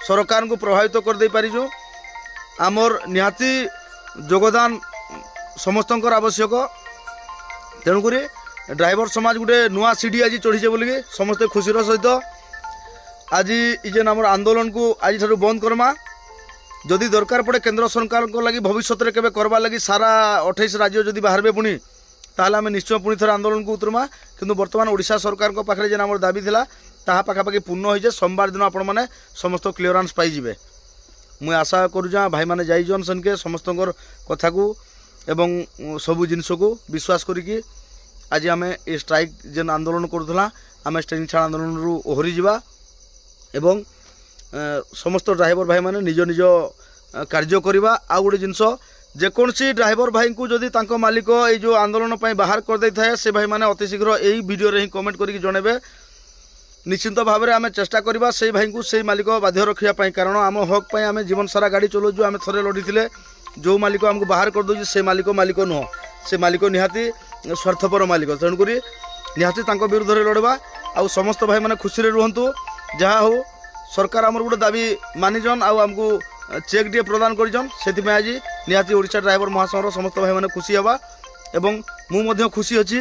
सरकार को प्रभावित कर दे पारिजु। आमर निहाती योगदान समस्त आवश्यक। तेणुक ड्राइवर समाज गोटे नुआ सीढ़ी आज चढ़ीचे बोलिकी समस्ते खुशीर सहित आज जेन आम आंदोलन को आज ठार बंद करमा। जदि दरकार पड़े केंद्र सरकार को लगी भविष्य में केवे करवा लगी सारा 28 राज्य जदि बाहर पुणी ताहले आम निश्चय पुणी थे आंदोलन को उतरमा। किंतु वर्तमान ओडिशा सरकार को पाखे जेन आम दाबी थिला ताहा पाखापाखि पूर्ण होइजे। सोमवार दिन आपण मैंने समस्त क्लीयरेंस पाइबे। मुझे आशा करुचा भाई मैंने जाइजन सेनके समस्त कथा को एवं सबू जिनस को विश्वास करिकी आज आम ये स्ट्राइक जेन आंदोलन करूला आम स्टैंडिंग छाड़ आंदोलन रू ओहरी जावा एवं समस्त ड्राइवर भाई मैंने निज निज कार्य करवा। आउ गोटे जिनस जेकोसी ड्राइवर भाई को जदि तांको मालिक ये जो आंदोलन बाहर कर दे थाए से भाई मैंने अति शीघ्र यही वीडियो रे ही कमेंट करके जनइबे। निश्चिंत भाव में आम चेष्टा करवा से भाई को से मालिक बाध्य रखापी। कारण आम हक पर आम जीवन सारा गाड़ी चलाऊँ। आम थे लड़ी थे जो मालिक आमको बाहर कर दूसरी से मालिक नुह से मालिक निहाती स्वार्थपर मालिक। तेणुक निहाती विरुद्ध लड़वा। आउ समस्त भाई मैंने खुशी रुहतु। जहाँ हो सरकार आमर गोटे दाबी मानिजन आमको चेक टे प्रदान करजन से आज निहाती ओडिशा ड्राइवर महासंघर समस्त भाई मैंने खुशी हवा एवं मु खुशी अच्छी।